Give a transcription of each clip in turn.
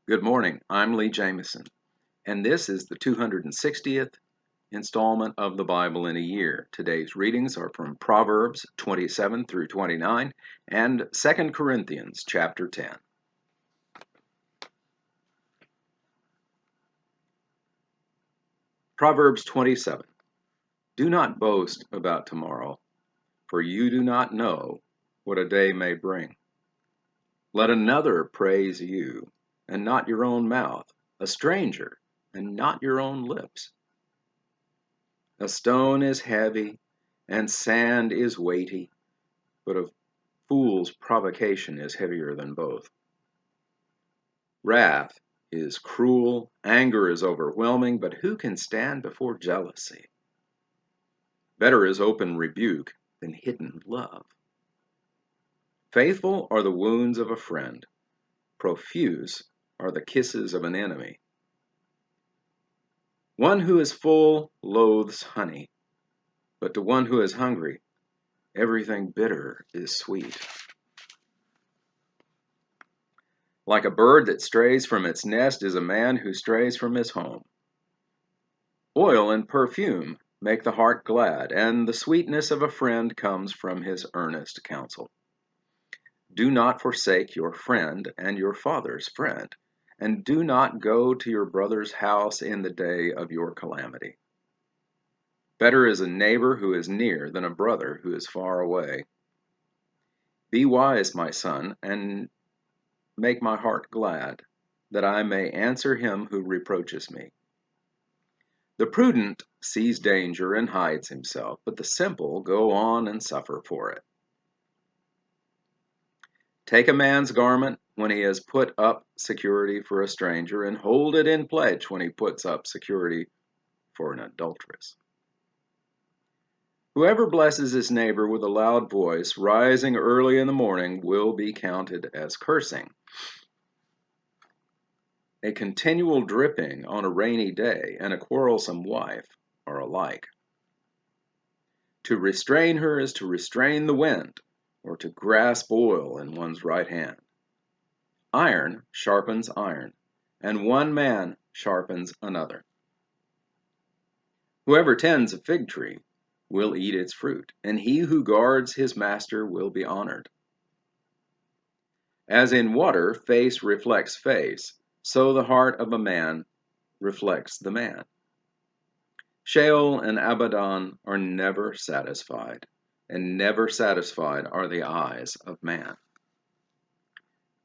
Good morning. I'm Lee Jamison, and this is the 260th installment of the Bible in a Year. Today's readings are from Proverbs 27 through 29 and 2 Corinthians chapter 10. Proverbs 27. Do not boast about tomorrow, for you do not know what a day may bring. Let another praise you, and not your own mouth, a stranger, and not your own lips. A stone is heavy, and sand is weighty, but a fool's provocation is heavier than both. Wrath is cruel, anger is overwhelming, but who can stand before jealousy? Better is open rebuke than hidden love. Faithful are the wounds of a friend, profuse are the kisses of an enemy. One who is full loathes honey, but to one who is hungry, everything bitter is sweet. Like a bird that strays from its nest is a man who strays from his home. Oil and perfume make the heart glad, and the sweetness of a friend comes from his earnest counsel. Do not forsake your friend and your father's friend, and do not go to your brother's house in the day of your calamity. Better is a neighbor who is near than a brother who is far away. Be wise, my son, and make my heart glad, that I may answer him who reproaches me. The prudent sees danger and hides himself, but the simple go on and suffer for it. Take a man's garment when he has put up security for a stranger, and hold it in pledge when he puts up security for an adulteress. Whoever blesses his neighbor with a loud voice, rising early in the morning, will be counted as cursing. A continual dripping on a rainy day and a quarrelsome wife are alike. To restrain her is to restrain the wind, or to grasp oil in one's right hand. Iron sharpens iron, and one man sharpens another. Whoever tends a fig tree will eat its fruit, and he who guards his master will be honored. As in water, face reflects face, so the heart of a man reflects the man. Sheol and Abaddon are never satisfied, and never satisfied are the eyes of man.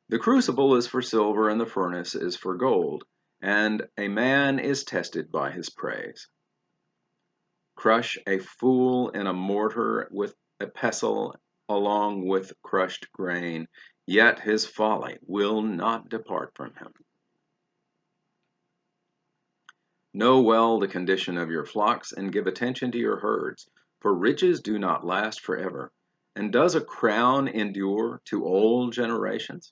The crucible is for silver, and the furnace is for gold, and a man is tested by his praise. Crush a fool in a mortar with a pestle along with crushed grain, yet his folly will not depart from him. Know well the condition of your flocks, and give attention to your herds, for riches do not last forever, and does a crown endure to old generations?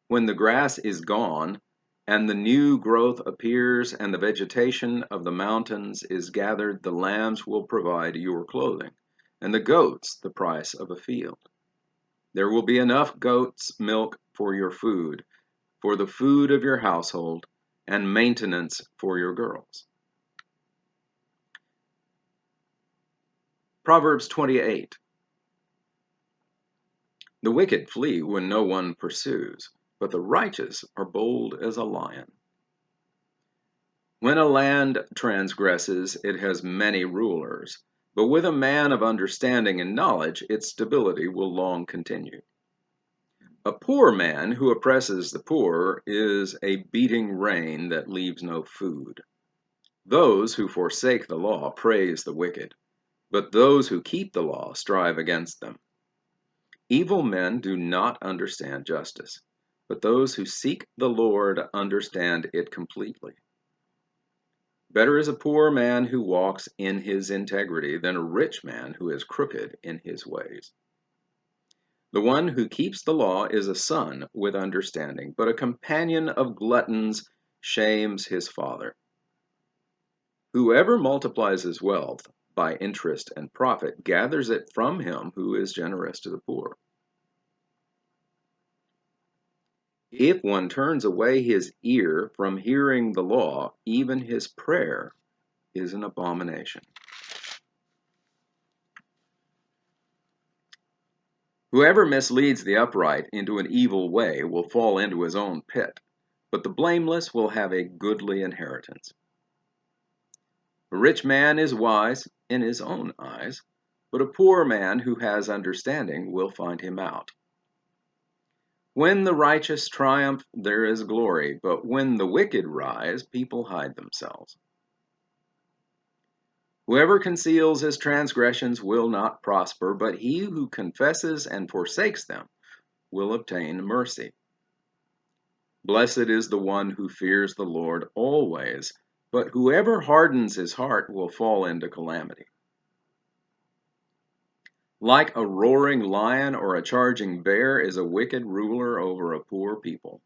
When the grass is gone, and the new growth appears, and the vegetation of the mountains is gathered, the lambs will provide your clothing, and the goats the price of a field. There will be enough goat's milk for your food, for the food of your household, and maintenance for your girls. Proverbs 28. The wicked flee when no one pursues, but the righteous are bold as a lion. When a land transgresses, it has many rulers, but with a man of understanding and knowledge, its stability will long continue. A poor man who oppresses the poor is a beating rain that leaves no food. Those who forsake the law praise the wicked, but those who keep the law strive against them. Evil men do not understand justice, but those who seek the Lord understand it completely. Better is a poor man who walks in his integrity than a rich man who is crooked in his ways. The one who keeps the law is a son with understanding, but a companion of gluttons shames his father. Whoever multiplies his wealth by interest and profit gathers it from him who is generous to the poor. If one turns away his ear from hearing the law, even his prayer is an abomination. Whoever misleads the upright into an evil way will fall into his own pit, but the blameless will have a goodly inheritance. A rich man is wise in his own eyes, but a poor man who has understanding will find him out. When the righteous triumph, there is glory, but when the wicked rise, people hide themselves. Whoever conceals his transgressions will not prosper, but he who confesses and forsakes them will obtain mercy. Blessed is the one who fears the Lord always, but whoever hardens his heart will fall into calamity. Like a roaring lion or a charging bear is a wicked ruler over a poor people.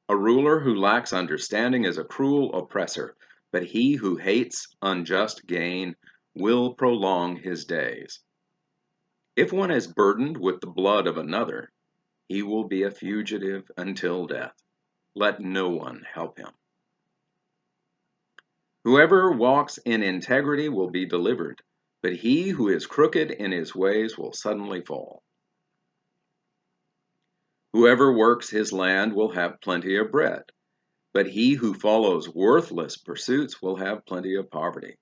A ruler who lacks understanding is a cruel oppressor, but he who hates unjust gain will prolong his days. If one is burdened with the blood of another, he will be a fugitive until death. Let no one help him. Whoever walks in integrity will be delivered, but he who is crooked in his ways will suddenly fall. Whoever works his land will have plenty of bread, but he who follows worthless pursuits will have plenty of poverty.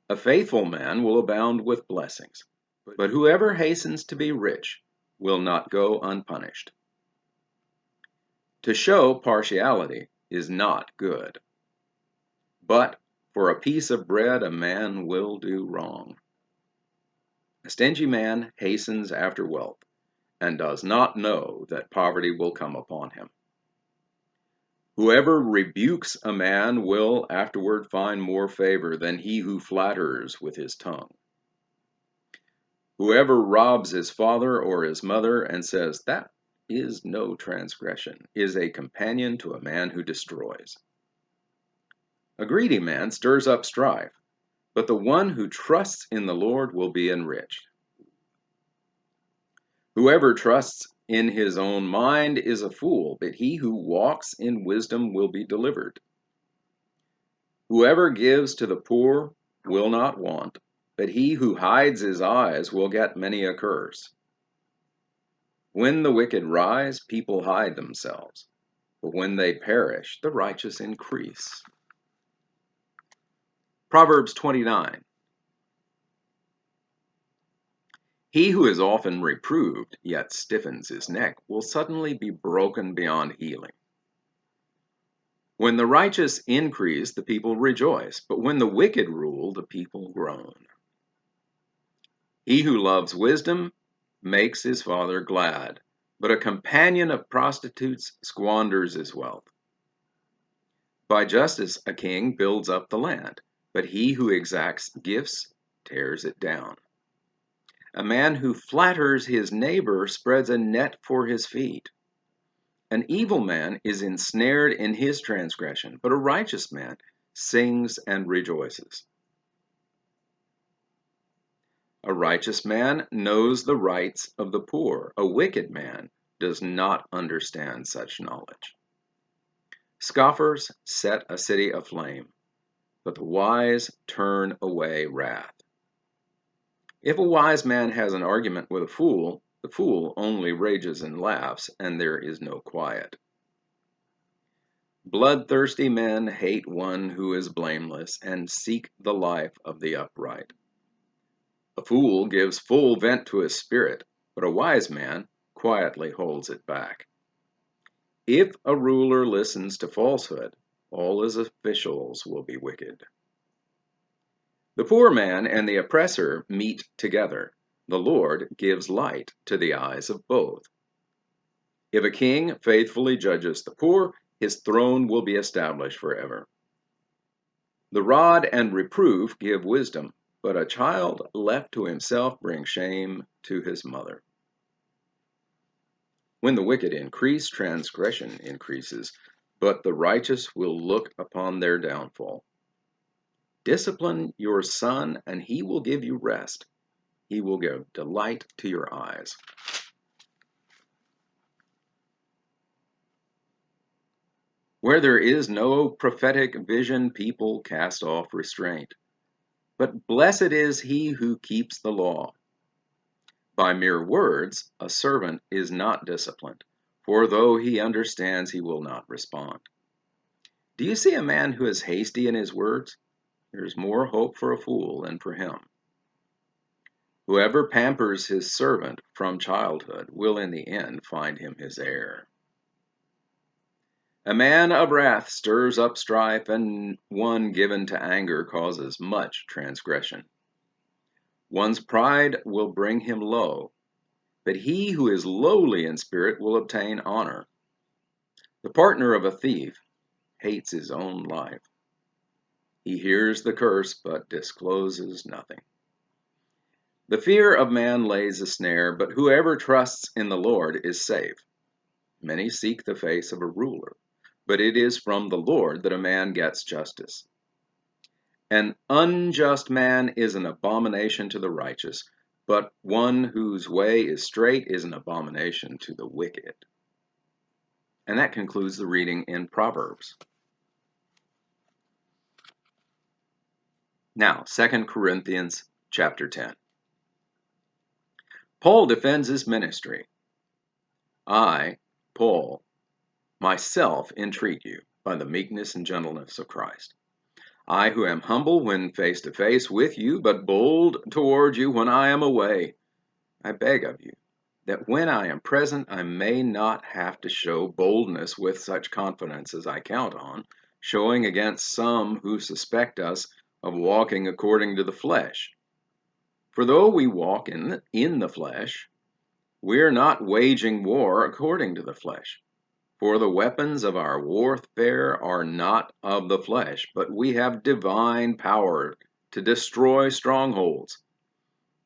A faithful man will abound with blessings, but whoever hastens to be rich will not go unpunished. To show partiality is not good, but for a piece of bread a man will do wrong. A stingy man hastens after wealth, and does not know that poverty will come upon him. Whoever rebukes a man will afterward find more favor than he who flatters with his tongue. Whoever robs his father or his mother and says, "That is no transgression," is a companion to a man who destroys. A greedy man stirs up strife, but the one who trusts in the Lord will be enriched. Whoever trusts in his own mind is a fool, but he who walks in wisdom will be delivered. Whoever gives to the poor will not want, but he who hides his eyes will get many a curse. When the wicked rise, people hide themselves, but when they perish, the righteous increase. Proverbs 29. He who is often reproved, yet stiffens his neck, will suddenly be broken beyond healing. When the righteous increase, the people rejoice, but when the wicked rule, the people groan. He who loves wisdom makes his father glad, but a companion of prostitutes squanders his wealth. By justice a king builds up the land, but he who exacts gifts tears it down. A man who flatters his neighbor spreads a net for his feet. An evil man is ensnared in his transgression, but a righteous man sings and rejoices. A righteous man knows the rights of the poor. A wicked man does not understand such knowledge. Scoffers set a city aflame, but the wise turn away wrath. If a wise man has an argument with a fool, the fool only rages and laughs, and there is no quiet. Bloodthirsty men hate one who is blameless and seek the life of the upright. A fool gives full vent to his spirit, but a wise man quietly holds it back. If a ruler listens to falsehood, all his officials will be wicked. The poor man and the oppressor meet together. The Lord gives light to the eyes of both. If a king faithfully judges the poor, his throne will be established forever. The rod and reproof give wisdom, but a child left to himself brings shame to his mother. When the wicked increase, transgression increases, but the righteous will look upon their downfall. Discipline your son, and he will give you rest. He will give delight to your eyes. Where there is no prophetic vision, people cast off restraint. But blessed is he who keeps the law. By mere words, a servant is not disciplined, for though he understands, he will not respond. Do you see a man who is hasty in his words? There is more hope for a fool than for him. Whoever pampers his servant from childhood will in the end find him his heir. A man of wrath stirs up strife, and one given to anger causes much transgression. One's pride will bring him low, but he who is lowly in spirit will obtain honor. The partner of a thief hates his own life. He hears the curse, but discloses nothing. The fear of man lays a snare, but whoever trusts in the Lord is safe. Many seek the face of a ruler, but it is from the Lord that a man gets justice. An unjust man is an abomination to the righteous, but one whose way is straight is an abomination to the wicked. And that concludes the reading in Proverbs. Now, 2 Corinthians chapter 10. Paul defends his ministry. I, Paul, myself entreat you by the meekness and gentleness of Christ. I who am humble when face to face with you, but bold toward you when I am away. I beg of you that when I am present, I may not have to show boldness with such confidence as I count on, showing against some who suspect us of walking according to the flesh. For though we walk in the flesh, we are not waging war according to the flesh. For the weapons of our warfare are not of the flesh, but we have divine power to destroy strongholds.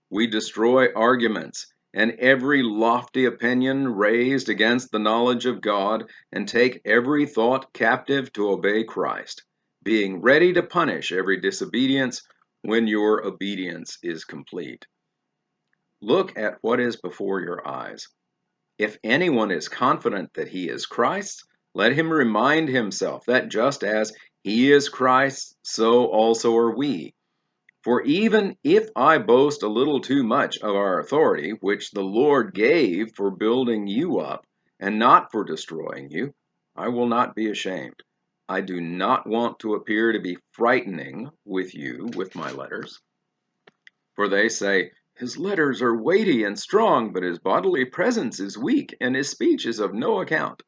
We destroy arguments and every lofty opinion raised against the knowledge of God, and take every thought captive to obey Christ, being ready to punish every disobedience when your obedience is complete. Look at what is before your eyes. If anyone is confident that he is Christ's, let him remind himself that just as he is Christ, so also are we. For even if I boast a little too much of our authority, which the Lord gave for building you up and not for destroying you, I will not be ashamed. I do not want to appear to be frightening with you with my letters. For they say, his letters are weighty and strong, but his bodily presence is weak, and his speech is of no account.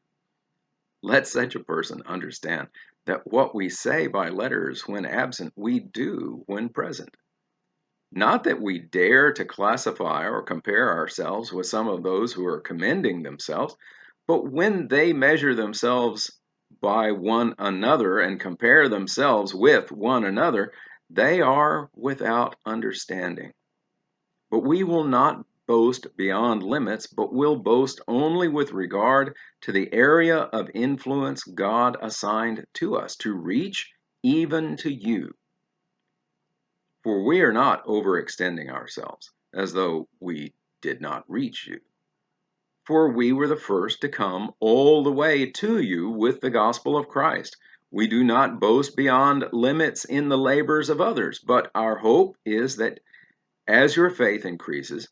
Let such a person understand that what we say by letters when absent, we do when present. Not that we dare to classify or compare ourselves with some of those who are commending themselves, but when they measure themselves by one another and compare themselves with one another, they are without understanding. But we will not boast beyond limits, but will boast only with regard to the area of influence God assigned to us to reach even to you. For we are not overextending ourselves, as though we did not reach you. For we were the first to come all the way to you with the gospel of Christ. We do not boast beyond limits in the labors of others, but our hope is that as your faith increases,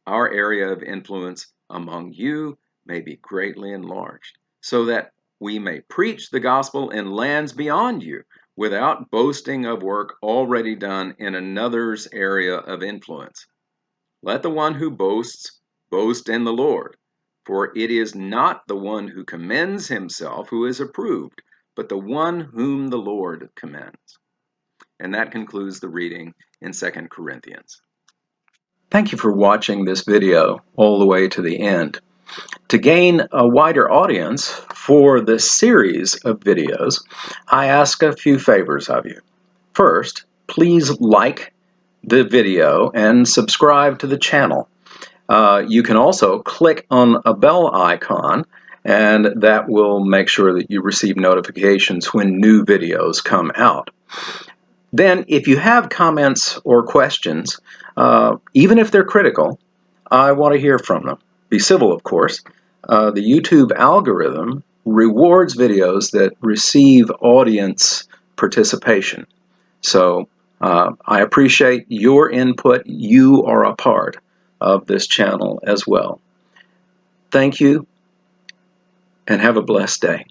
our area of influence among you may be greatly enlarged, so that we may preach the gospel in lands beyond you, without boasting of work already done in another's area of influence. Let the one who boasts boast in the Lord, for it is not the one who commends himself who is approved, but the one whom the Lord commends. And that concludes the reading in 2 Corinthians. Thank you for watching this video all the way to the end. To gain a wider audience for this series of videos, I ask a few favors of you. First, please like the video and subscribe to the channel. You can also click on a bell icon, and that will make sure that you receive notifications when new videos come out. Then, if you have comments or questions, even if they're critical, I want to hear from them. Be civil, of course. The YouTube algorithm rewards videos that receive audience participation. So I appreciate your input. You are a part of this channel as well. Thank you, and have a blessed day.